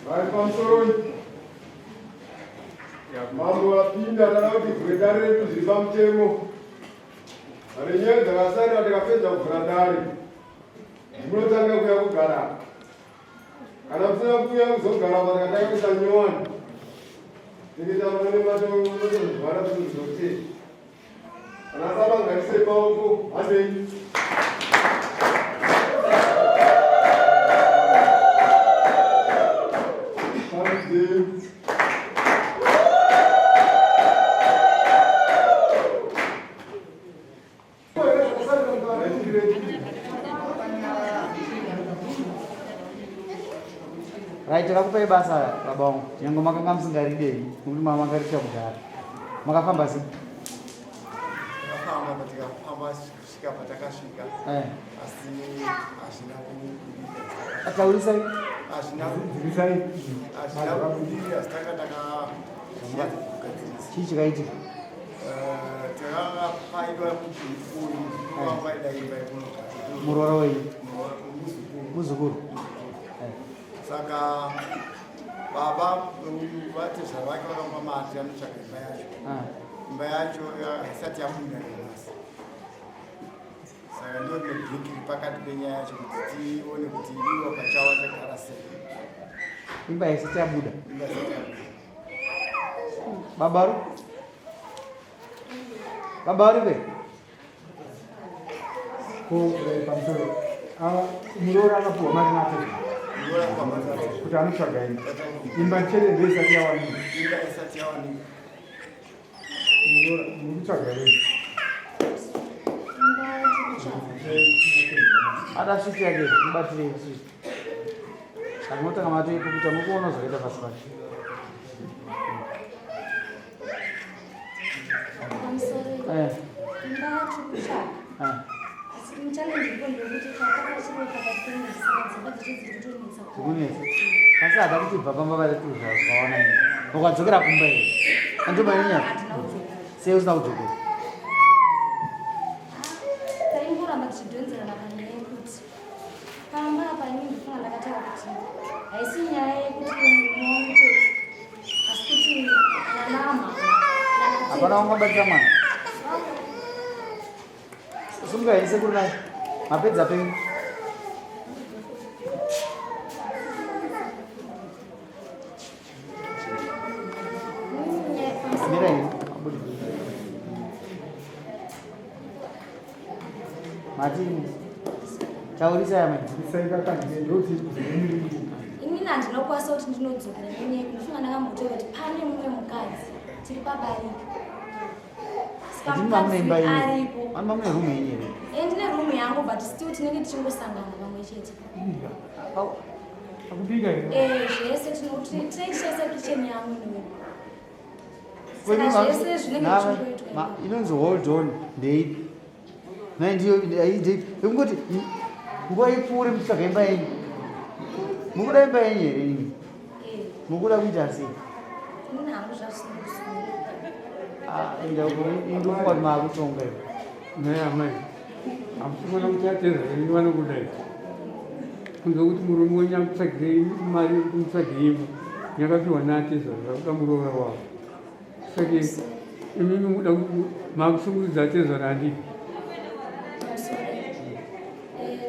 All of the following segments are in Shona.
Vai pamusoro. Mambo wapinda kuti gweta redu zipamutemo. Ari nyaya dzakasarira tikapedza kuvhura dare. Munotanga kuuya kugara. Kana musina kuuya kuzogara pakatanga kuita nyowani. Tikita mune matozvara kuti zvokutei. Kana sabangarise maoko hambei. Right, takakupa basa babao. Nyango makanga msingaridei. Kuti mama ngarisha kugara. Makafamba si? Makafamba katika pamba kusika patakashika. Ashina kumbili. Ataulisa hivi? Ashina kumbili. Ashina kumbili asitaka chichi kaiti. Tanga paidwa kuchifuni. Kwa faida imba ikuno. Murora wewe. Muzukuru. Saka baba vati zvavake vakamwa mati anotsvaga imba yacho. Imba yacho isati yamuna nebasa. Saka ndio bhiki pakati penyaya yacho kuti tione kuti iwo pachawa chagara sei. Imba isati yabuda. Imba isati yabuda. Babaru? Babaru be? Ko pamusoro. Murora akapuwa mari nacho. Kuti anotsvaga imba chete ndiyo isati yawanika. Imba isati yawanika. Mukutsvaga rini? Adasviki yake mubatire isusu. Saka motanga matoipo kuti mukuona zvakaita pasi pacho. Kasi ada kuti baba baba vetu zvaona ini. Ukadzokera kumba iyi. Andoma nyanya. Sei usina kudzokera. Taingoramba tichidonzerana panyaya yekuti pamba apa inini ndinofunga ndakataura kuti haisi nyaya yekuti muongo chete asi kuti nanama hapana wangobatira mwana. Sungaise kuri naye. Mapedza penyu. Martin, taurisa yame. Inini handinokwasa kuti ndinodzokera nenyaya ndinofunga ndakambotaura kuti pane mumwe mukadzi tiri pabarika. Aripo. Mamune rumu yenyewe. Ndine rumu yangu but still tinenge tichingosangana pamwe chete. Akubika here. Zvese tinotishaisa kitchen yangu newe. Inonzi hold on ndei. Nandiyo aidi. Ngoti nguva ipfuure mutsvaga imba yenyu. Mukuda imba yenyu here inini? Mukuda kuita sei? Inini hangu zvasinokusungura. Indofunga kuti maakutonga ivo. Naye amai. Hamufana kuti ateza zvenyu vanokudai. Kunze kuti murume wenyu akutsvagirei mari yekumutsvagei imba. Yakapiwa naateza zvakamuroora wavo. Saka imimi muda maakusungurudza ateza randii.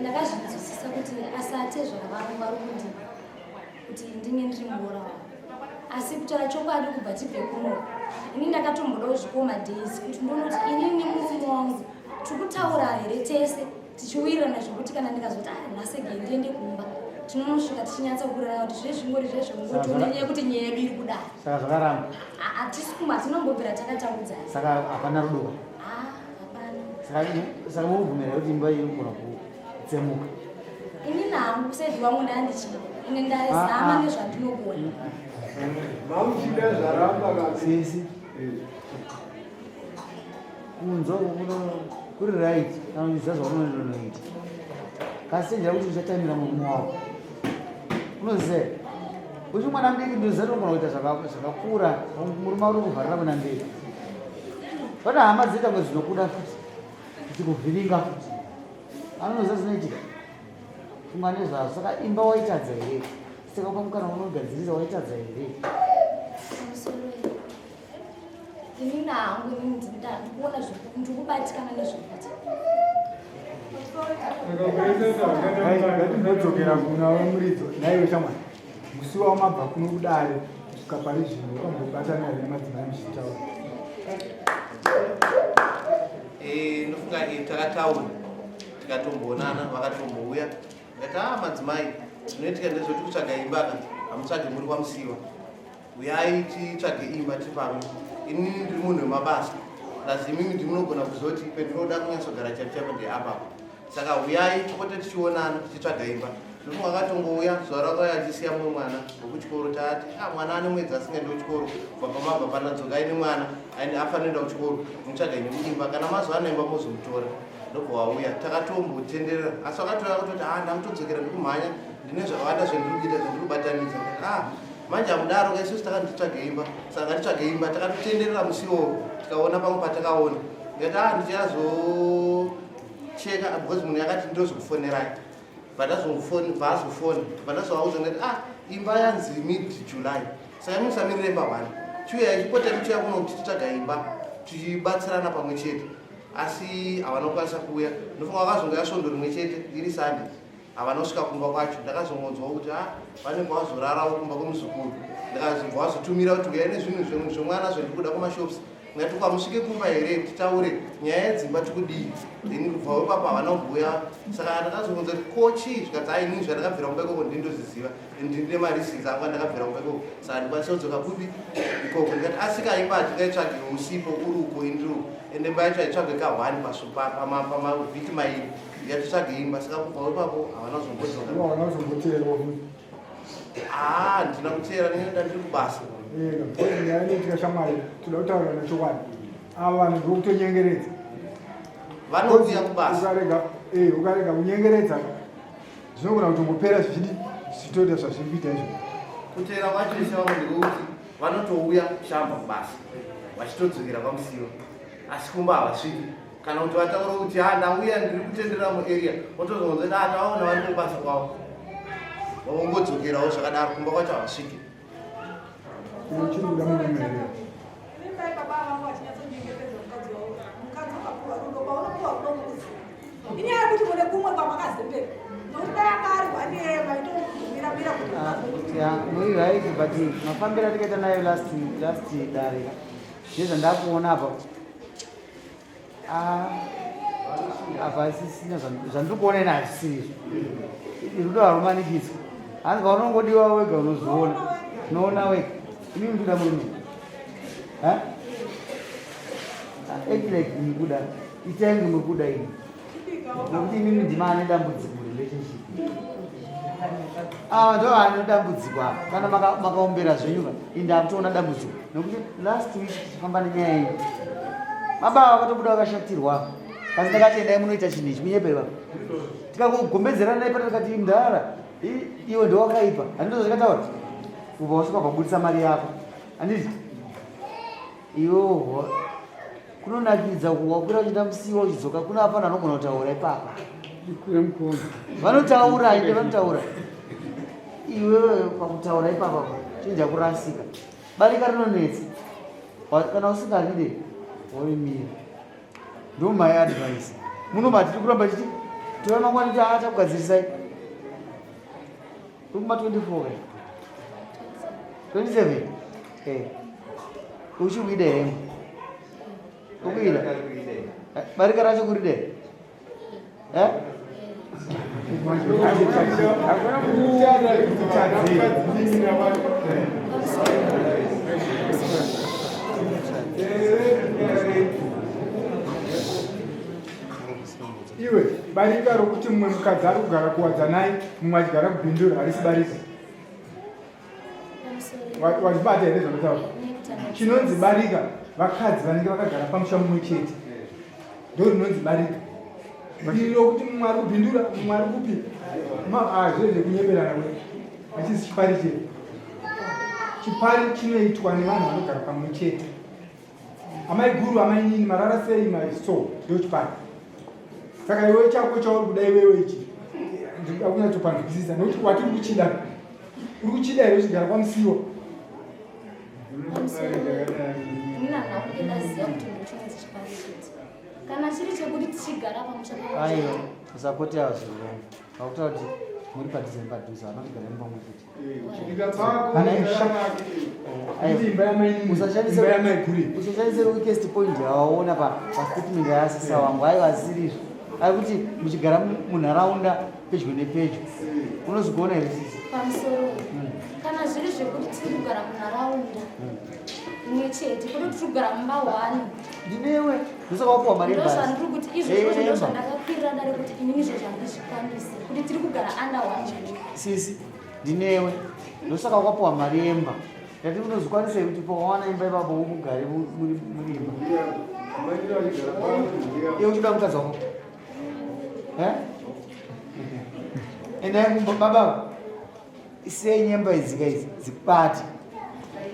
Ndakazvinzwisisa kuti asatezva vari kuti ndinge ndiri mubora wavo. Asi kutaura chokwadi kubva tibve kuno. Ini ndakatombodawo zvikoma days kuti ndinoona kuti inini murume wangu tikutaura here tese tichiwirirana zvekuti kana ndikazoti nhasi ge ndiende kumba tinonosvika tichinyatsa kukurana kuti zvezvingori zvezvengoti nenyaya yekuti nyaya yedu iri kudai. Saka zvakaramba. Hatisi kumba tinombobvira takataudzana. Saka hapana rudo. Hapana. Saka mubvumira kuti imba iyi inogona kutsemuka. Inini hangu kusaizi wangu ndandichina. Ine ndarizama nezvandinogona. Mamuchida zvaramba kasi. Sisi. Kunzo kuri right. Anoziva zvaunoita. Kasi njira kuti uchatamira murume wako. Unoziva. Uchi mwana mudiki ndoziva kuti unogona kuita zvakakura. Murume uri kuvharira muna mberi. Pane hama dzinoita kuti zvinokuda futi. Tichikuvhiringa futi. Anoziva zvinoitika. Funga nezvazvo. Saka imba waitadza here. takapa mukana unogadzirisa waitadza here ini nangu ndikuona ndikubatikana nezvekuti ngatimbodzokeera kuna vamuridzo naiwe shamwari musi wamabva kuno kudare kusvika pari zvino ukambobatana here madzimai muchitaura ndofunga takataura tikatombonana vakatombouya ngati madzimai zvinoitika ndezvekuti kutsvaga imba kana hamutsvage muri kwamusiwa uyai titsvage imba tiri pamwe ini ndiri munhu wemabasa lazimimi ndimunogona kuzoti pendinoda kunyatsogara chaipo ndeapapo saka uyai tipote tichionana tichitsvaga imba ndofunga akatongouya zuva rakauya achisiya mumwe mwana wekuchikoro taati mwana ane mwedzi asingaende kuchikoro bvapamabva panadzokai nemwana afanira kuchikoro mutsvaga ine muimba kana mazuva anaimba mozomutora ndobva wauya takatombotenderera asi wakatoya kutoti ndamutodzokera ndikumhanya ndine zvakawanda zvendiri kuita zvendiri kubatanidza manje hamudaro kaisusu takanditsvage imba saka nganditsvage imba takatotenderera musiwo tikaona pamwe patakaona ngati ndichazocheka because munhu yakati ndozokufonerai vaazofoni vandazovauza ngati imba yanzi mid-July saka musamirire imba 1 chiuya ichipota tichiuya kuno kuti titsvaga imba tichibatsirana pamwe chete asi havana kukwanisa kuuya ndofunga vakazonga yasvondo rimwe chete iri Sunday havana kusvika kumba kwacho ndakazongonzwa kuti vanenge vazorarawo kumba kwemuzukuru ndakazobva vazotumira kuti uyai nezvinhu zvomwana zvandiri kuda kumashops ngati kwamusvike kumba here titaure nyaya yedzimba tikudii then kubva ipapo havana kubhuya saka ndakazongonza kuti kochi zvikati inini zvandakabvira kumba ikoko ndindoziziva ndine marisiki angu andakabvira kumba ikoko saka ndikwanisa kudzoka kupi ikoko ndikati asika imba hatingaitsvage usipo uri uko indiruko ende imba yacho haitsvage ka1 pamavhiki mairi yatitsvage imba saka kubva ipapo havana kuzomboteerwa ndina kuteera nenda ndiri kubasa nyaya inoitika shamwari toda kutaura nechokwadi ava vanhu ndokutonyengeredza vanouya kubasa ukarega kunyengeredza zvinogona kutombopera zvichitoita zvazviri kuita izvo kuteera kwacho vamwe ndikokuti vanotouya kushamba kubasa vachitodzokera pamusiwo asi kumba havasviki kana kuti vataura kuti ndauya ndiri kutenderera muarea otozongonza tavaona vari kubasa kwavo vavongodzokerawo zvakadaro kumba kwacho havasviki chirikuda munomerera inyaya yekuti mune kumwe kwamakazembera nokuti dai muri right but mafambiro atikaita nayo last dare ndezvandakuona apa apa sisina zvandiri kuona ina hazvisizvo rudo harumanikidzwa hanzi kaunongodiwa wega unozviona unoona wega ini ndikuda murume ekileki mikuda itengi mikuda ini nokuti inini ndima ane dambudziko relationship ndo ane dambudziko apa kana makaombera zvenyuka indi akutoona dambudziko nokuti last week tichifamba nenyaya iyi mababa vakatobuda vakashatirwa kasi ndakati endai munoita chinhu ichi munyepeva tikakugombedzerana naipa takati mndara iwe ndowakaipa handizvo zvakataura ubva wasvika pabudisa mari yako handiti iwewo kunonakidza wakwira uchienda musiwo uchidzoka kuna apana anogona kutaura ipapa vanotaura inde vanotaura iwewe pakutaura ipapa chinja kurasika barika rinonetsa kana usingaride woimira ndo my advice munobati tiri kuramba chiti tova mangwani takugadzirisai kuma 24 27 uchikuida hemu ukuida barika racho kuride iwe barika rokuti mumwe mukadzi ari kugara kuwadzanai mumwe achigara kubhindura harisi barika wazvibata here zvanotaura chinonzi barika vakadzi vanenge vakagara pamusha mumwe chete ndo rinonzi barika iri rokuti mumwe ari kubhindura mumwe ari kupi zvezve kunyeberana we hachisi chipari chete chipari chinoitwa nevanhu vanogara pamwe chete amai guru amai nyini marara sei maiso ndo chipari saka iwe chako chauri kuda iwewe ichi ndikuda kunyatsopanzwisisa nokuti kwatiri kuchida uri kuchida here uchigara pamusiwo kana chiri chekuti tichigara pamusha aiwa usapoti azviro vakuta kuti muri padhuze padhuze vanotigara pamwe kuti usashandise weakest point yawaona pastatement yaasisa wangu aiwa asirizvo ari kuti muchigara munharaunda pedyo nepedyo unozogona here sisi pamusoro kana zviri zvekuti tiri kugara munharaunda imwe chete kuti tiri kugara mumba 1 ndinewe ndosaka wapuwa mari ndozvandiri kuti izvozvo ndozvandakakwirira dare kuti inini zvozvandizvikwanise kuti tiri kugara under 1 sisi ndinewe ndosaka wakapuwa mari yemba yati unozvikwanisei kuti pawana imba ipapo mugare murimba iye uchida mukadzi wako endai baba sei nyemba idzika idzi dzikubati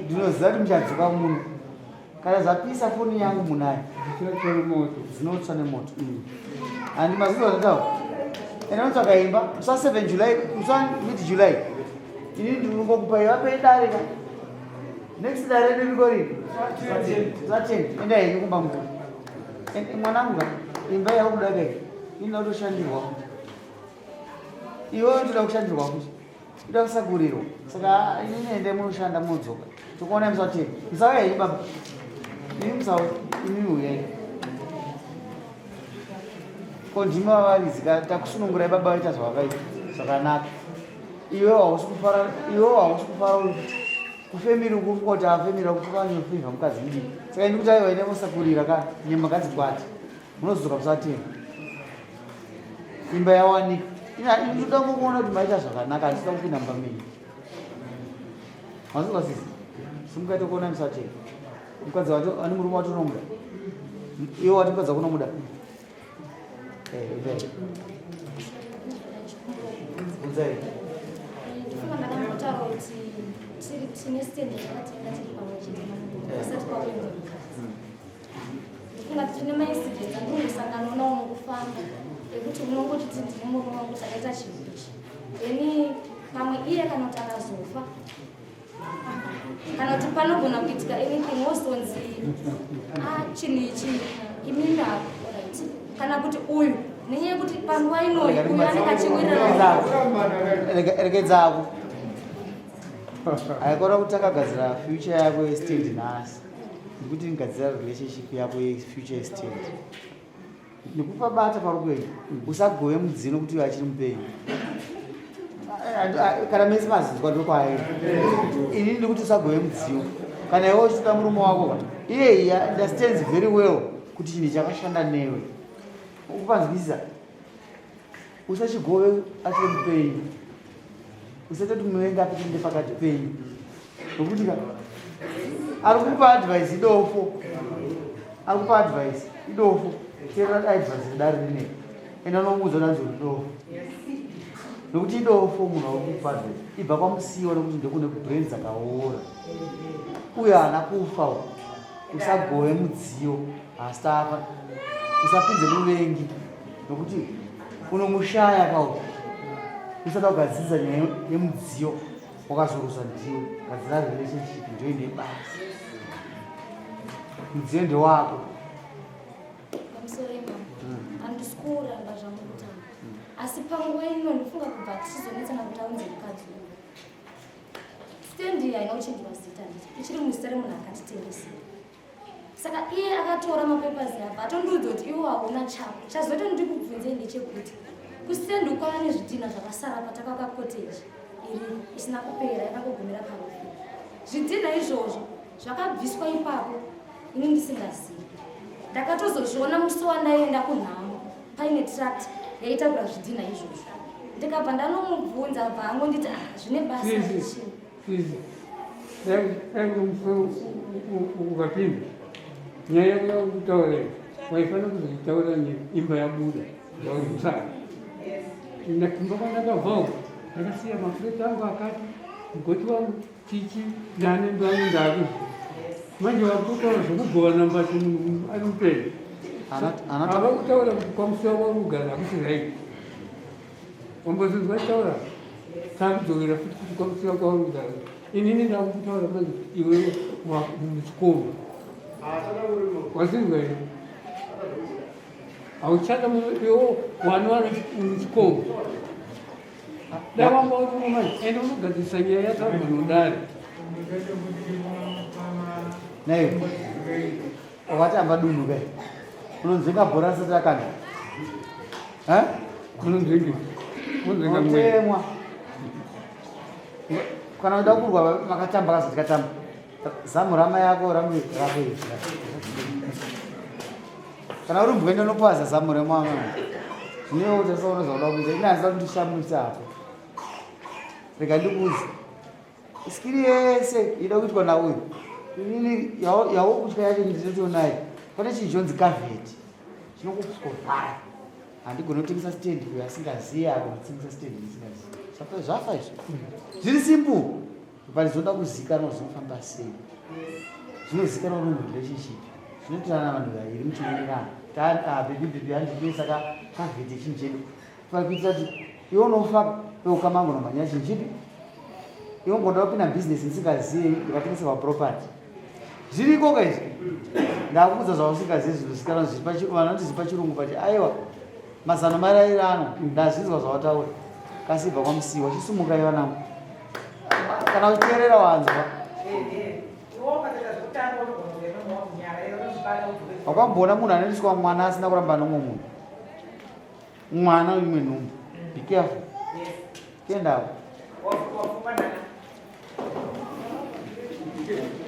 ndinoziva kuti muchadzoka muno kana zvapisa foni yangu munayo dzinotsva nemoto handi maziva zvatao ende unotsvaka imba musa 7 July musa mid July ini ndinongokupai vapei dare ka next dare ndirikori zaten enda henyu kumba muto mwanangu imba yakuda kai inoda kutoshandirwa iwe ndoda kushandirwa kuti ida kusakurirwa saka inini ende munoshanda munodzoka tokuona musateni musauya iyi baba ini musau inini uyai ko ndimi vavarizika takusunungurai baba vaita zvavakaita zvakanaka iwe hausi kufara kufemiri kungoti afemira kufanofivha mukadzi mudii saka indi kuti aiwa ine musakurira ka nyama kadzikwati munozodzoka musateni imba yawanika inoda kuona kuti maita zvakanaka handisida kupinda mumba menyu mazvikwa sisi simukaita kuona musateni mukadzi ani murume watonomuda iwe wati mukadzi wakunomuda udzai ndakangotaura kuti tine stende yakatenga tiri pamwe chete asati kwakuenda ndifunga kuti tine maincidents andingosangana nawo mukufamba ekuti unongoti ndine murume wangu kuti akaita chinhu ichi eni pamwe iye kana kuti akazofa kana kuti panogona kuitika anything wosonzi chinhu ichi imimi ako kana kuti uyu nenyaya yekuti panguva inoyi uyu anenge achiwiriraerekedzako aikona kuti takagadzira future yako yestand nhasi nekuti ngadzira relationship yako yefuture yestand nekupa bata parikuenda usagove mudzino kuti achiri mupenyu kana mese mazinzwa ndokwayo ini ndikuti usagove mudziyo kana iwe uchitoda murume wako iye understands very well kuti chinhu chakashanda newe ukupanzwisisa usachigove achiri mupenyu usatoti muvengi apitinde pakati penyu nokuti ari kupa advice idofo ari kupa advice idofo terera advice ridari rinei enda nomuudza nanzi idofo nokuti idofo munhu akupa advice ibva kwamusiwa nokuti ndekune brain dzakaora uye haana kufa usagove mudziyo hastafa usapinze muvengi nokuti unomushaya kauti usada kugadzirisa nyaya yemudziyo wakazorosa ndiyo gadzira relationship ndoine basi mudziyo ndewako pamusoro imamo handisi kuramba zvamukutanga asi panguva ino ndifunga kubva tichizonetsana kuti aunze mukadzi stendi hainochinjwa zita nditi ichiri muzita remunhu akatitengesera saka iye akatora mapepazi apa atondiudza kuti iwo hauna chako chazoto ndikubvunzei ndechekuti kustendi ukwana nezvidhina zvakasara patakaka koteji iri isina kupera yakangogumira parufu zvidhina izvozvo zvakabviswa ipapo ini ndisingazivi ndakatozozviona musi wandaenda kunhamo paine tract yaitakura zvidhina izvozvo ndikabva ndanomubvunza bva angonditi zvine basa richini ukapinda nyaya yako yakutaura waifanira kuzoitaura imba yabuda yausara kumba kwandakabvawo ndakasiya mafureti angu akati mugoti wangu chichi ndane mbangu ndaku manje wakutaura zvekugovana mbati munhu ari mupenyu ava kutaura kuti kwamusiwa warugara akuti right wambozizwa taura takudzokera futi kuti kwamusiwa kwaurudaro inini ndakutaura kuti iwe muchikomo wasinzwa ine hauchada iwo wani vari muchikomo davamba urimomai ende unogadzirisa nyaya yatavanodare nayo wakatamba dunhu kai unonzvenga bhora asati akanda unonzvengatemwa kana uda kurwa makatamba kasati katamba zamu rama yako ramu kana uri mbwende unopaza zamu remwana zvinewo tasaunozoda kuita inazida kundishamisa apo rega ndikuzi iskiri yese ida kuitwa nauyu inini yawo kutya yacho ndinotonayo pane chinhu chonzi kavheti chinongoskovhara handigona kutengesa stendi uyo asingazivi akonotengesa stendi isingazivi zvafa izvo zviri simple but zvinoda kuzikanwa zvinofamba sei zvinozikanwa no relationship zvinotirana vanhu vairi muchinoenderana bebi handipei saka kavheti chinhu chedu kuitira kuti iwe unofaka ukamangona manyaya chinhu chipi iwe ngonda kupinda bhizinesi ndisingazivi ndikatengeserwa property zviriko kaizvi ndakudza zvausingazivi zvinozikanwa vanoti zipachirungu pati aiwa mazano marairano ndazvinzwa zvawataura kasibva kwamusiwa chisumuka ivanangu kana uchiteerera wanzwa wakamboona munhu anoendeswa mwana asina kuramba nomwe munhu mwana imwe nhumbu be careful kuendawo